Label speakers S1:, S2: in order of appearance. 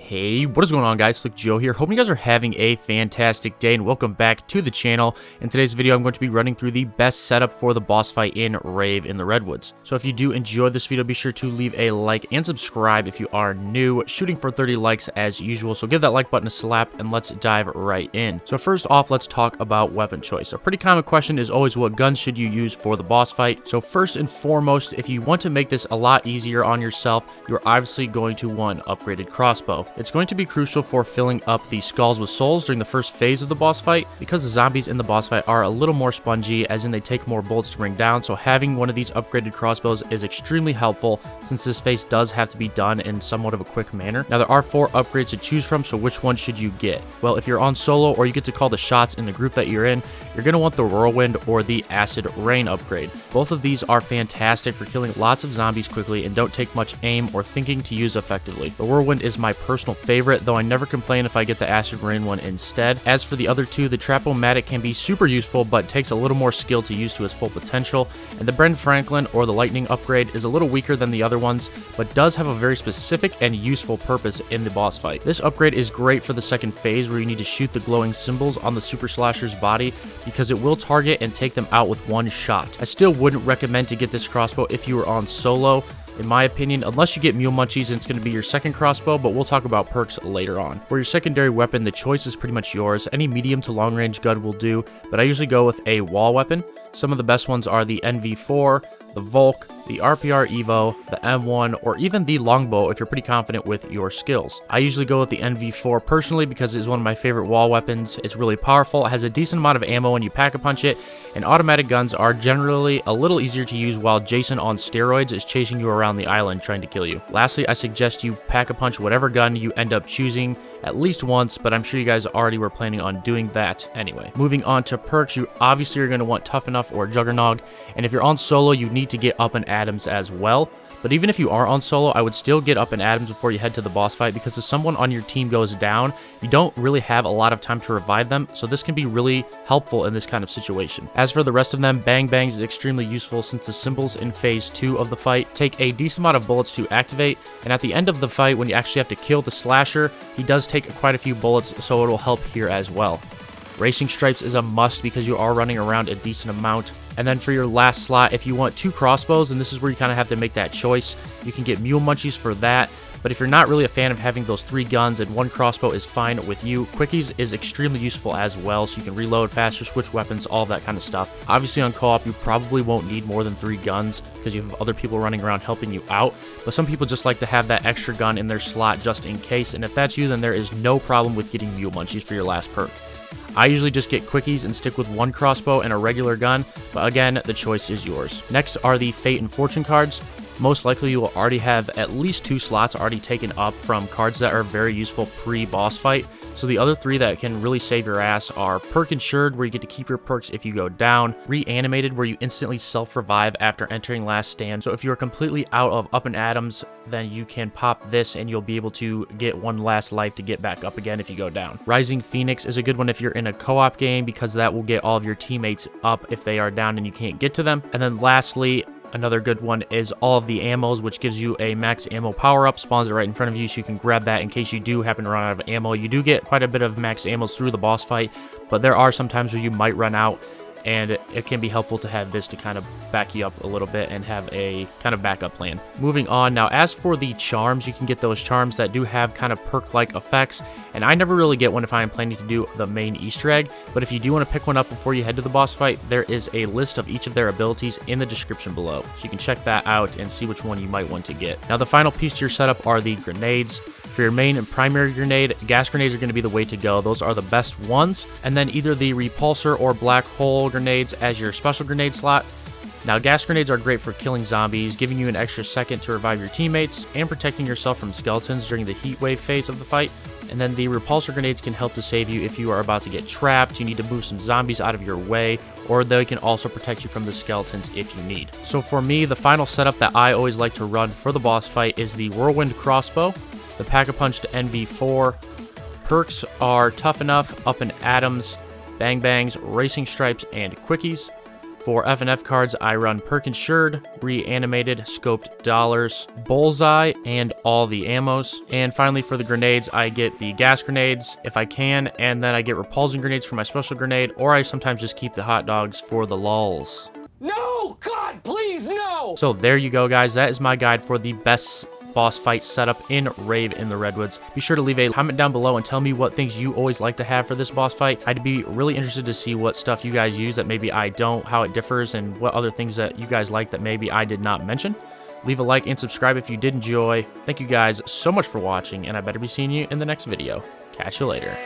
S1: Hey, what is going on, guys? Slick Joe here. Hope you guys are having a fantastic day and welcome back to the channel. In today's video, I'm going to be running through the best setup for the boss fight in Rave in the Redwoods. So if you do enjoy this video, be sure to leave a like and subscribe if you are new. Shooting for 30 likes as usual, so give that like button a slap and let's dive right in. So first off, let's talk about weapon choice. A pretty common question is always what guns should you use for the boss fight. So first and foremost, if you want to make this a lot easier on yourself, you're obviously going to want an upgraded crossbow. It's going to be crucial for filling up the skulls with souls during the first phase of the boss fight, because the zombies in the boss fight are a little more spongy, as in they take more bullets to bring down, so having one of these upgraded crossbows is extremely helpful since this phase does have to be done in somewhat of a quick manner. Now there are 4 upgrades to choose from, so which one should you get? Well, if you're on solo or you get to call the shots in the group that you're in, you're going to want the Whirlwind or the Acid Rain upgrade. Both of these are fantastic for killing lots of zombies quickly and don't take much aim or thinking to use effectively. The Whirlwind is my personal favorite, though I never complain if I get the Acid Rain one instead. As for the other two, the Trap-O-Matic can be super useful, but takes a little more skill to use to its full potential, and the Bren Franklin or the Lightning upgrade is a little weaker than the other ones, but does have a very specific and useful purpose in the boss fight. This upgrade is great for the second phase where you need to shoot the glowing symbols on the Super Slasher's body, because it will target and take them out with one shot. I still wouldn't recommend to get this crossbow if you were on solo, in my opinion, unless you get Mule Munchies and it's going to be your second crossbow, but we'll talk about perks later on. For your secondary weapon, the choice is pretty much yours. Any medium to long range gun will do, but I usually go with a wall weapon. Some of the best ones are the NV4, the Volk, the RPR Evo, the M1, or even the longbow if you're pretty confident with your skills. I usually go with the NV4 personally because it's one of my favorite wall weapons. It's really powerful, it has a decent amount of ammo when you pack-a-punch it, and automatic guns are generally a little easier to use while Jason on steroids is chasing you around the island trying to kill you. Lastly, I suggest you pack-a-punch whatever gun you end up choosing at least once, but I'm sure you guys already were planning on doing that anyway. Moving on to perks, you obviously are going to want Tough Enough or Juggernog, and if you're on solo, you need to get Up and Adams as well. But even if you are on solo, I would still get Up and Adams before you head to the boss fight, because if someone on your team goes down, you don't really have a lot of time to revive them, so this can be really helpful in this kind of situation. As for the rest of them, Bang Bangs is extremely useful since the symbols in phase 2 of the fight take a decent amount of bullets to activate, and at the end of the fight, when you actually have to kill the slasher, he does take quite a few bullets, so it will help here as well. Racing Stripes is a must because you are running around a decent amount. And then for your last slot, if you want 2 crossbows, and this is where you kind of have to make that choice, you can get Mule Munchies for that. But if you're not really a fan of having those 3 guns and 1 crossbow is fine with you, Quickies is extremely useful as well, so you can reload faster, switch weapons, all that kind of stuff. Obviously on co-op, you probably won't need more than 3 guns because you have other people running around helping you out, but some people just like to have that extra gun in their slot just in case, and if that's you, then there is no problem with getting Mule Munchies for your last perk. I usually just get Quickies and stick with 1 crossbow and a regular gun, but again, the choice is yours. Next are the Fate and Fortune cards. Most likely you will already have at least 2 slots already taken up from cards that are very useful pre-boss fight. So the other 3 that can really save your ass are Perk Insured, where you get to keep your perks if you go down, Reanimated, where you instantly self-revive after entering Last Stand. So if you're completely out of Up and Adams, then you can pop this and you'll be able to get 1 last life to get back up again if you go down. Rising Phoenix is a good one if you're in a co-op game, because that will get all of your teammates up if they are down and you can't get to them. And then lastly, another good one is all of the ammos, which gives you a max ammo power-up, spawns it right in front of you, so you can grab that in case you do happen to run out of ammo. You do get quite a bit of max ammo through the boss fight, but there are some times where you might run out, and it can be helpful to have this to kind of back you up a little bit and have a kind of backup plan. Moving on, now as for the charms, you can get those charms that do have kind of perk-like effects, and I never really get one if I am planning to do the main Easter egg, but if you do want to pick one up before you head to the boss fight, there is a list of each of their abilities in the description below, so you can check that out and see which one you might want to get. Now the final piece to your setup are the grenades. For your main and primary grenade, gas grenades are going to be the way to go. Those are the best ones. And then either the repulsor or black hole grenades as your special grenade slot. Now, gas grenades are great for killing zombies, giving you an extra second to revive your teammates, and protecting yourself from skeletons during the heat wave phase of the fight. And then the repulsor grenades can help to save you if you are about to get trapped, you need to move some zombies out of your way, or they can also protect you from the skeletons if you need. So for me, the final setup that I always like to run for the boss fight is the Whirlwind crossbow, the Pack-a-Punch to NV4. Perks are Tough Enough, Up and Adams, Bang Bangs, Racing Stripes, and Quickies. For F&F cards, I run Perk Insured, Reanimated, Scoped Dollars, Bullseye, and all the ammos. And finally, for the grenades, I get the gas grenades if I can, and then I get repulsing grenades for my special grenade, or I sometimes just keep the hot dogs for the lulz.
S2: No! God, please, no!
S1: So there you go, guys. That is my guide for the best boss fight setup in Rave in the Redwoods. Be sure to leave a comment down below and tell me what things you always like to have for this boss fight. I'd be really interested to see what stuff you guys use that maybe I don't, how it differs, and what other things that you guys like that maybe I did not mention. Leave a like and subscribe if you did enjoy. Thank you guys so much for watching, and I better be seeing you in the next video. Catch you later.